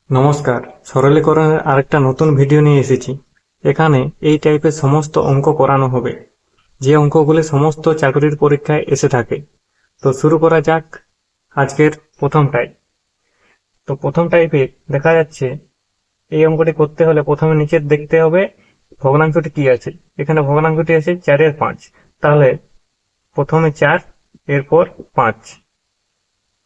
নমস্কার, সরলীকরণের আরেকটা নতুন ভিডিও নিয়ে এসেছি। এখানে এই টাইপের সমস্ত অঙ্ক করানো হবে, যে অঙ্কগুলি সমস্ত চাকরির পরীক্ষায় এসে থাকে। তো শুরু করা যাক আজকের প্রথম টাইপ। তো প্রথম টাইপে দেখা যাচ্ছে এই অঙ্কটি করতে হলে প্রথমে নিচে দেখতে হবে ভগ্নাংশটি কি আছে। এখানে ভগ্নাংশটি আছে 4/5। তাহলে প্রথমে 4, এরপর 5।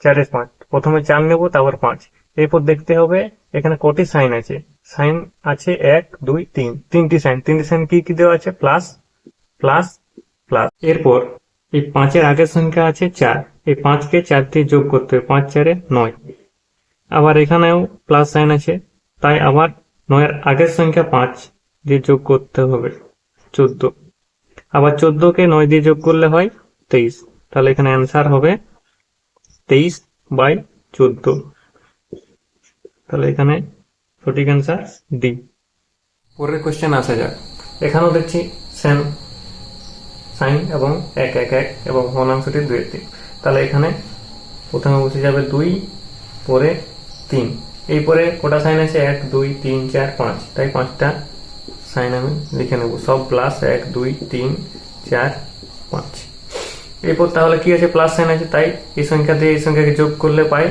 4/5, প্রথমে 4 নেব, তারপর 5। এরপর দেখতে হবে এখানে কটি সাইন আছে। সাইন আছে 1, 2, 3, তিনটি সাইন। তিনটি সাইন কি কি দেওয়া আছে? Plus, plus, plus. এরপর এই 5-এর আগের সংখ্যা আছে 4। এই 5কে 4 দিয়ে যোগ করতে হবে, 5 4 9। আবার এখানেও প্লাস সাইন আছে, তাই আবার 9-এর আগের সংখ্যা 5 দিয়ে যোগ করতে হবে, 14। আবার 14কে 9 দিয়ে যোগ করলে হয় 23। তাহলে এখানে অ্যান্সার হবে 23/14। তাহলে এখানে সঠিক অ্যান্সার ডি। পরের কোশ্চেন আসা যাক। এখানেও দেখছি সেম সাইন এবং 1 1 1 এবং ভগ্নাংশটি 2/3। তাহলে এখানে প্রথমে বসে যাবে 2, পরে 3। এই পরে কটা সাইন আছে? 1 2 3 4 5, তাই 5টা সাইন আমি লিখে নেব, সব প্লাস। 1 2 3 4 5। এরপর তাহলে কি আছে? প্লাস সাইন আছে, তাই এই সংখ্যা দিয়ে এই সংখ্যাকে যোগ করলে পাই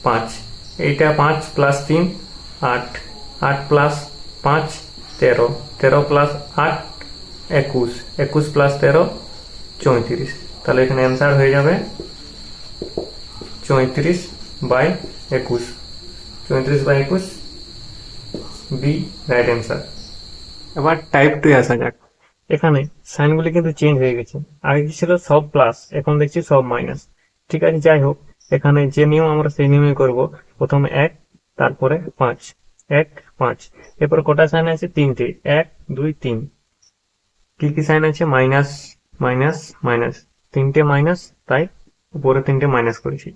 5। এইটা 5 প্লাস 3 8, 8 প্লাস 5 13, 13 প্লাস 8 21, 21 প্লাস 13 34। তাহলে এখানে অ্যান্সার হয়ে যাবে 34/21। 34/21 বি রাইট অ্যান্সার। এবার টাইপ 2 আসা যাক। এখানে সাইনগুলি কিন্তু চেঞ্জ হয়ে গেছে। আগে কি ছিল? সব প্লাস, এখন দেখছি সব মাইনাস। ঠিক আছে, যাই হোক, এখানে যে নিয়ম আমরা সেই নিয়মে করব। প্রথমে 1, তারপরে 5, 1 5। এরপর কটা সাইন আছে? 3টে, 1 2 3। কি কি সাইন আছে? Minus, minus, minus. 3টে মাইনাস, তাই উপরে 3টে মাইনাস করেছি।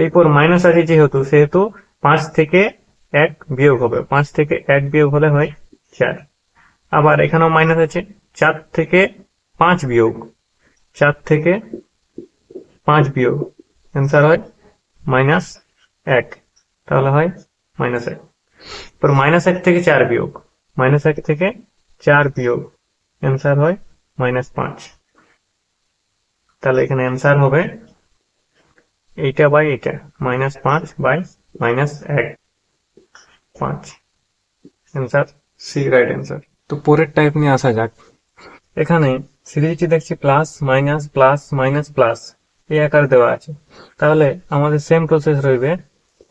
এরপর মাইনাস আছে যেহেতু, সেহেতু 5 থেকে 1 বিয়োগ হবে। 5 থেকে 1 বিয়োগ হলে হয় 4। আবার এখানেও মাইনাস আছে, 4 থেকে 5 বিয়োগ, 4 থেকে 5 বিয়োগ, অ্যান্সার হয় -1। তাহলে হয় -1। এরপর -1 থেকে 4 বিয়োগ, -1 থেকে 4 বিয়োগ, অ্যান্সার হয় -5। তাহলে এখানে অ্যান্সার হবে এইটা বাই এটা, -5/-1, 5। Answer C right answer. তো পরের টাইপ নিয়ে আসা যাক। এখানে সিরিজটি দেখছি plus minus plus minus plus এই আকারে দেওয়া আছে। তাহলে আমাদের সেম প্রসেস রইবে,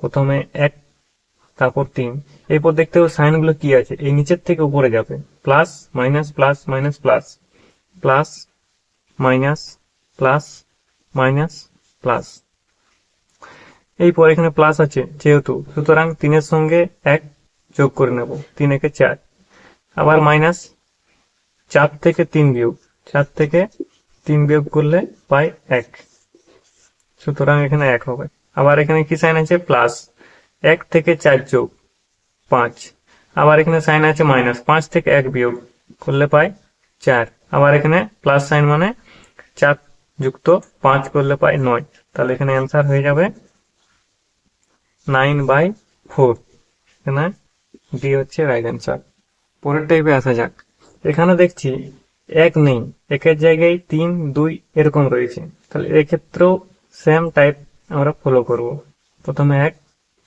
প্রথমে 1, তারপর 3। এরপর দেখতে হবে সাইনগুলো কি আছে। এই নিচের থেকে উপরে যাবে, plus minus plus minus plus, plus minus plus minus plus. এরপর এখানে প্লাস আছে যেহেতু, সুতরাং 3-এর সঙ্গে 1 যোগ করে নেব, 3 একে 4। আবার মাইনাস, 4 থেকে 3 বিয়োগ, 4 থেকে 3 বিয়োগ করলে পাই 1, সুতরাং এখানে 1 হবে। আবার এখানে কি সাইন আছে? প্লাস, 1 থেকে 4 যোগ 5। আবার এখানে সাইন আছে মাইনাস, 5 থেকে 1 বিয়োগ করলে পাই 4। আবার এখানে প্লাস সাইন মানে 4 যুক্ত 5 করলে পাই 9। তাহলে এখানে অ্যান্সার হয়ে যাবে 9/4। এখানে ডি হচ্ছে রাইট অ্যান্সার। পরের টাইপে আসা যাক। এখানে দেখছি 1 নেই, 1-এর জায়গায় 3 2 এরকম রয়েছে। তাহলে এক্ষেত্রেও সেম টাইপ আমরা ফলো করব। প্রথমে 1,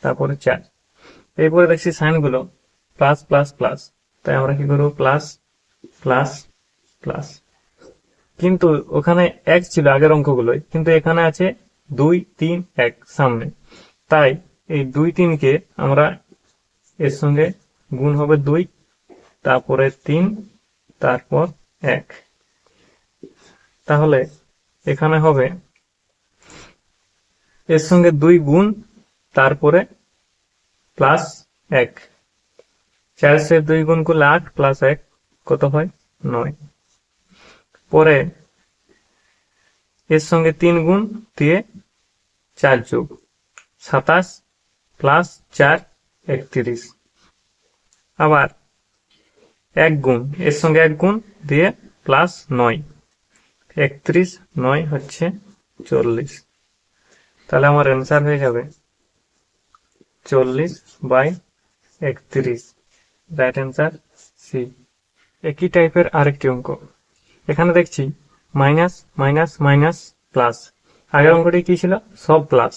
তারপরে 4। এরপরে দেখছি সাইনগুলো প্লাস প্লাস প্লাস, তাই আমরা কি করব? Plus plus plus. কিন্তু ওখানে 1 ছিল আগের অঙ্কগুলোয়, কিন্তু এখানে আছে 2 3 1 সামনে, তাই এই 2 3-কে আমরা এর সঙ্গে গুণ হবে 2, তারপরে 3, তারপর 1। তাহলে এখানে হবে এর সঙ্গে 2 গুণ, তারপরে প্লাস 1। 4 সে 2 গুণ করলে 8 প্লাস 1 কত হয়? 9। পরে এর সঙ্গে 3 গুণ দিয়ে 4 যোগ 27 প্লাস 4 31। আবার 1 গুণ, এর সঙ্গে 1 গুণ দিয়ে প্লাস 9, 31 9 হচ্ছে 40। তাহলে আমার অ্যান্সার হয়ে যাবে 40/9। 31, রাইট অ্যান্সার সি। একই টাইপের আরেকটি অঙ্ক, এখানে দেখছি মাইনাস মাইনাস মাইনাস প্লাস, আগের অঙ্কটি কি ছিল, সব প্লাস,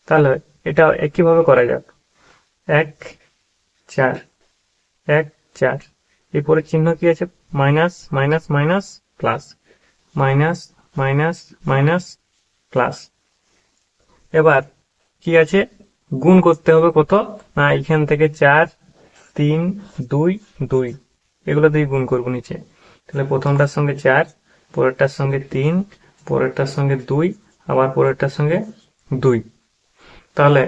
তাহলে এটা একইভাবে করা যাক। 1 4 1 4, এরপরে চিহ্ন কি আছে, minus minus minus plus, minus minus minus plus. এবার কি আছে, গুণ করতে হবে কত না, এখান থেকে 4 3 2 2, এগুলো দিয়ে গুণ করবো নিচে। তাহলে প্রথমটার সঙ্গে 4, পরেরটার সঙ্গে 3, পরেরটার সঙ্গে 2, আবার পরেরটার সঙ্গে 2। তাহলে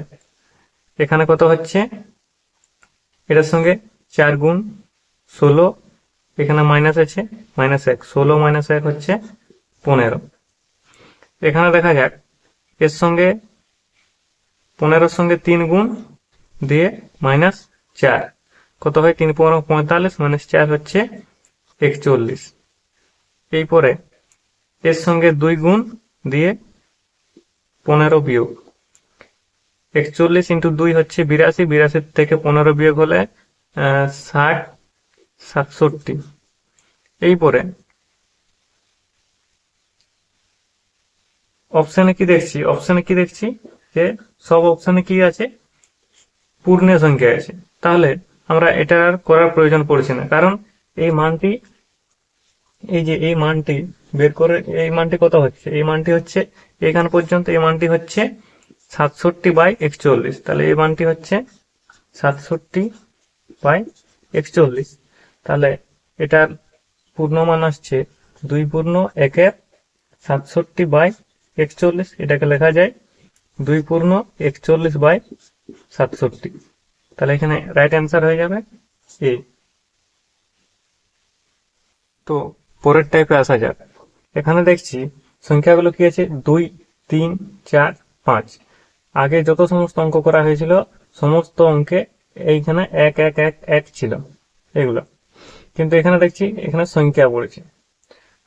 এখানে কত হচ্ছে, এটার সঙ্গে 4 গুণ 16, এখানে মাইনাস আছে, -1, 16 - 1 হচ্ছে 15। এখানে দেখা যাক এর সঙ্গে 15-র সঙ্গে 3 গুণ দিয়ে -4, কত হয়, 3 × 45 - 4 হচ্ছে 41। এই পরে এর সঙ্গে 2 গুণ দিয়ে 15 বিয়োগ, 41 × 2 হচ্ছে 82, 82 থেকে 15 বিয়োগ হলে 60 67। এই পরে অপশানে কি দেখছি যে সব অপশানে কি আছে, পূর্ণ সংখ্যা আছে। তাহলে আমরা এটা আর করার প্রয়োজন পড়ছে না, কারণ এই মানটি, এই যে এই মানটি বের করে, এই মানটি কত হচ্ছে, এই মানটি হচ্ছে এখান পর্যন্ত, এই মানটি হচ্ছে 67/41, তাহলে এই মানটি হচ্ছে 67/41। তাহলে এটার পূর্ণ মান আসছে 2 পূর্ণ 1-এর 67/41, এটাকে লেখা যায় 2 পূর্ণ 41/67। তাহলে এখানে রাইট অ্যান্সার হয়ে যাবে এ। তো পরের টাইপে আসা যাক, এখানে দেখছি সংখ্যাগুলো কি আছে, 2 3 4 5। আগে যত সমস্ত অঙ্ক করা হয়েছিল সমস্ত অঙ্কে এইখানে 1 1 1 1 ছিল এগুলো, কিন্তু এখানে দেখছি এখানে সংখ্যা পড়েছে,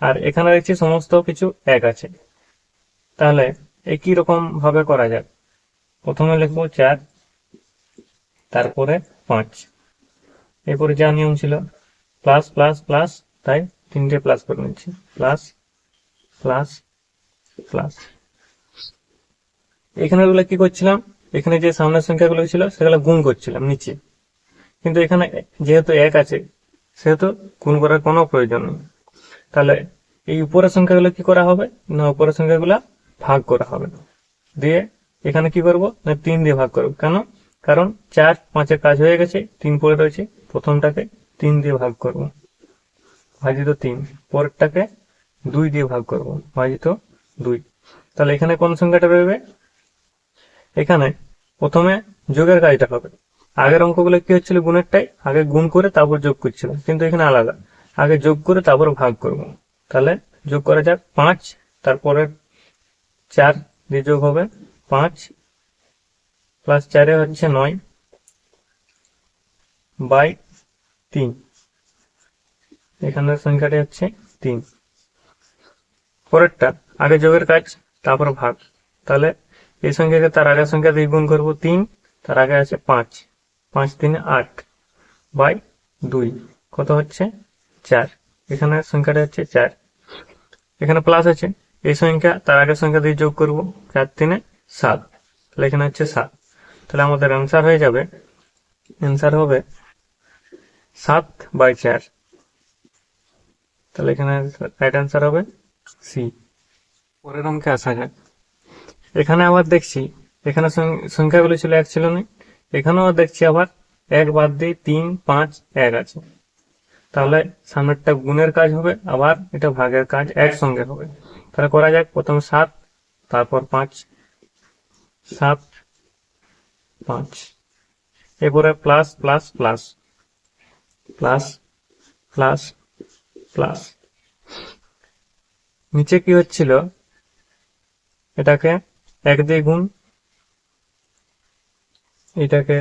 আর এখানে দেখছি সমস্ত কিছু 1 আছে। তাহলে একই রকম ভাবে করা যাক, প্রথমে লিখবো 4, তারপরে 5, এরপরে যা নিয়ম ছিল প্লাস প্লাস প্লাস, তাই 3টে প্লাস করে নিচ্ছি, প্লাস প্লাস প্লাস। এখানে কি করছিলাম, এখানে যে সামনের সংখ্যাগুলো ছিল সেগুলো গুণ করছিলাম নিচে, কিন্তু এখানে যেহেতু 1 আছে সেহেতু গুণ করার কোনো প্রয়োজন নেই। তাহলে এই উপরের সংখ্যাগুলো কি করা হবে না, উপরের সংখ্যাগুলো ভাগ করা হবে, দিয়ে এখানে কি করব না 3 দিয়ে ভাগ করব। কেন, কারণ 4 5-এর কাজ হয়ে গেছে, 3 পড়ে রয়েছে, প্রথমটাকে 3 দিয়ে ভাগ করব, ভাজিত 3, পরেরটাকে 2 দিয়ে ভাগ করব, ভাজিত 2। তাহলে এখানে কোন সংখ্যাটা রয়েছে, এখানে প্রথমে যোগের কাজটা হবে। আগের অঙ্কগুলো কি হচ্ছিল, গুণেরটাই আগে গুণ করে তারপর যোগ করছিল, কিন্তু এখানে আলাদা, আগে যোগ করে তারপর ভাগ করব। তাহলে যোগ করা যাক 5, তারপরে 4 দিয়ে যোগ হবে 5 প্লাস 4 হচ্ছে 9/3, এখানের সংখ্যাটি হচ্ছে 3। পরেরটা আগে যোগের কাজ তারপর ভাগ, তাহলে এই সংখ্যাকে তার আগের সংখ্যা দিয়ে গুণ করবো 3, তার আগে আছে 5, 5 3 8/2, কত হচ্ছে 4, এখানে সংখ্যাটা হচ্ছে 4। এখানে প্লাস আছে, এই সংখ্যা তার আগের সংখ্যা দিয়ে যোগ করব, 4 3 7, তাহলে এখানে হচ্ছে 7। তাহলে আমাদের অ্যান্সার হয়ে যাবে, অ্যান্সার হবে 7/4। তাহলে এখানে রাইট অ্যান্সার হবে সি। পরের অঙ্কে আসা যাক, এখানে আবার দেখছি এখানে সংখ্যাগুলো ছিল 1 ছিল না, এখানেও দেখছি আবার 1 বাদ দিয়ে 3 5 1 আছে। তাহলে সামনেরটা গুণের কাজ হবে, আবার এটা ভাগের কাজ একসঙ্গে হবে। তাহলে করা যাক, প্রথমে 7, তারপর 5, 7 5, এরপরে plus plus plus plus plus plus. নিচে কি হচ্ছিল, এটাকে 1 দিয়ে গুণ, এটাকে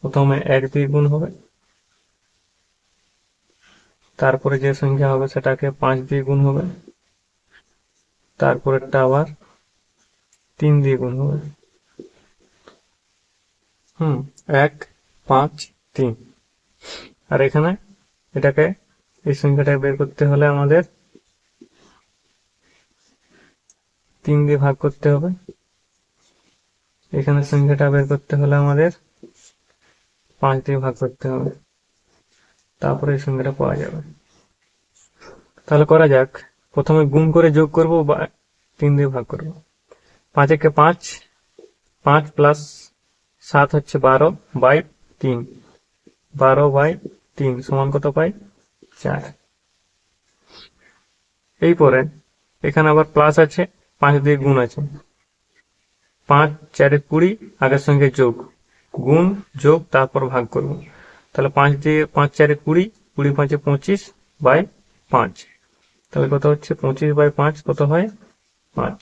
প্রথমে 1 দিয়ে গুণ হবে, তারপরে যে সংখ্যা হবে সেটাকে 5 দিয়ে গুণ হবে, তারপরেরটা আবার 3 দিয়ে গুণ হবে। 1 5 3। আর এখানে এটাকে এই সংখ্যাটা বের করতে হলে আমাদের 3 দিয়ে ভাগ করতে হবে। এখানে সংখ্যাটা বের করতে হলে আমাদের 5 দিয়ে ভাগ করতে হবে, তারপরে এই সংখ্যাটা পাওয়া যাবে। তাহলে করা যাক, প্রথমে গুণ করে যোগ করব বা 3 দিয়ে ভাগ করব। 5 একে 5, 5 প্লাস 7 হচ্ছে 12 বাই 3, 12 বাই 3 সমান কত পাই? 4। এই পরে এখানে আবার প্লাস আছে, 5 দিয়ে গুণ আছে, 5 4 20, আগের সঙ্গে যোগ, গুণ যোগ তারপর ভাগ করব। তাহলে 5 দিয়ে 5 4 20, 20 5 25 বাই 5, তাহলে কত হচ্ছে? 25 বাই 5 কত হয়? 5।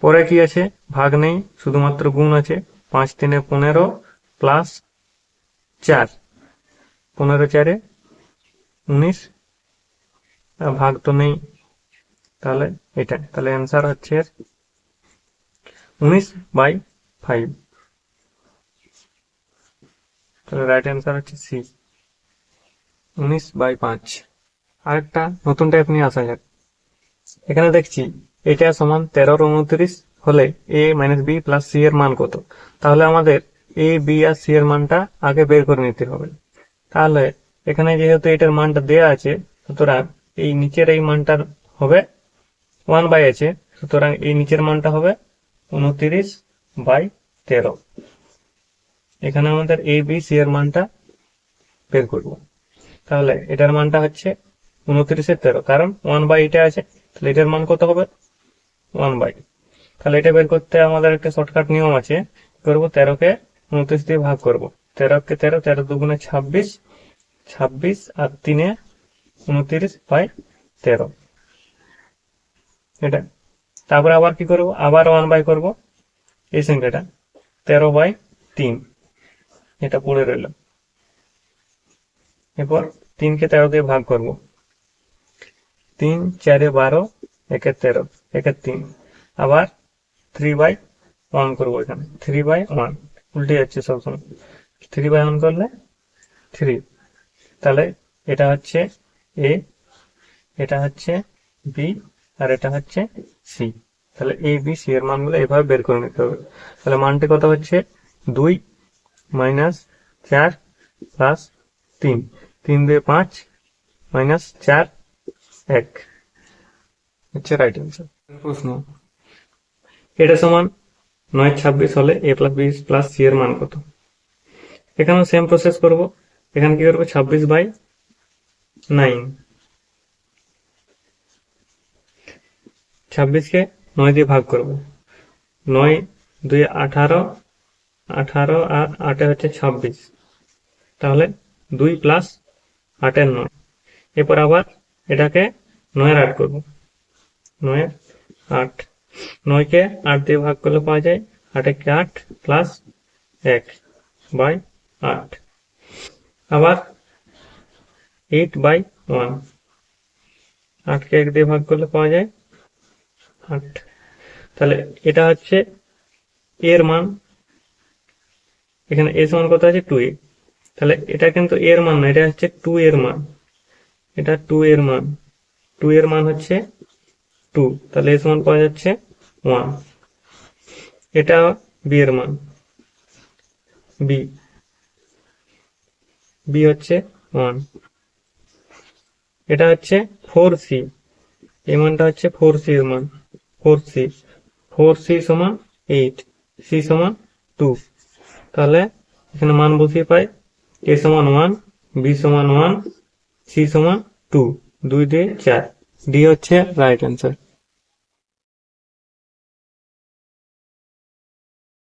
পরে কি আছে? ভাগ নেই, শুধুমাত্র গুণ আছে। 5 3 15 প্লাস 4, 15 4 19, আর ভাগ তো নেই, তাহলে এটা, তাহলে অ্যান্সার হচ্ছে 19 বাই 5। তাহলে রাইট অ্যান্সার হচ্ছে সি, 19 বাই 5। আরেকটা নতুন টাইপ নিয়ে আসা যাক। এখানে দেখছি এটা সমান 13 29 হলে a minus B plus C এর মান কত? তাহলে আমাদের a b আর c এর মানটা আগে বের করে নিতে হবে। তাহলে এখানে যেহেতু এটার মানটা দেয়া আছে, সুতরাং এই নিচের এই মানটার হবে 1 বাই আছে, সুতরাং এই নিচের মানটা হবে 29 বাই 13। এখানে আমাদের a b c এর মানটা বের করব। তাহলে এটার মানটা হচ্ছে 29 এর 13, কারণ 1 বাই এটা আছে, তাহলে এটার মান কত হবে? 1 বাই। তাহলে এটা বের করতে আমাদের একটা শর্টকাট নিয়ম আছে, করবো 13 কে 29 দিয়ে ভাগ করব। 13 কে 13, 13 দুগুণে 26, 26 আর 3 29 বাই 13, এটা। তারপরে আবার কি করব? আবার 1 বাই করব এই সংখ্যাটা, 13 বাই 3, এটা পড়ে রইল। এরপর 3 কে 13 দিয়ে ভাগ করব, 3 4 12, 1 13, 1 3, আবার 3 বাই 1 করবো, এখানে 3 বাই 1 উল্টে যাচ্ছে সবসময়, 3 বাই 1 করলে 3। তাহলে এটা হচ্ছে এ, এটা হচ্ছে বি, আর এটা হচ্ছে সি। তাহলে এ বি সি এর মানগুলো এভাবে বের করে নিতে হবে। তাহলে মানটি কত হচ্ছে? 2 মাইনাস 4 প্লাস 3, 3 দিয়ে 5 মাইনাস 4 1 হচ্ছে রাইট অ্যান্সার। প্রশ্ন, এটা সমান 9 26 হলে a plus B plus C এর মান কত? এখানেও সেম প্রসেস করব। এখানে কি করবো? 26 বাই 9, 26 কে 9 দিয়ে ভাগ করব, 9 2 18, 18 আর 8 হচ্ছে 26, তাহলে 2 প্লাস 8 এর 9। এরপর আবার এটাকে 9 এর 8 করব, 9 এর 8, 9 কে 8 দিয়ে ভাগ করলে পাওয়া যায় 8 কে 8 প্লাস 1 বাই 8, আবার 8 বাই 1, 8 কে 1 দিয়ে ভাগ করলে পাওয়া যায় 8। তাহলে এটা হচ্ছে এর মান, এখানে এ সমান কত আছে? 2a। তাহলে এটা কিন্তু এর মান না, এটা হচ্ছে 2 এর মান, এটা 2 এর মান, 2 এর মান হচ্ছে 2, তাহলে এ সমান পাওয়া যাচ্ছে 1। এটা বি এর মান, বি, বি হচ্ছে 1। এটা হচ্ছে 4c, এই মানটা হচ্ছে 4c এর মান, 4c, 4c সমান 8, c সমান 2। তাহলে এখানে মান বসিয়ে পাই, a সমান 1, b সমান 1, c সমান 2, 2 দিয়ে 4, ডি হচ্ছে রাইট অ্যান্সার।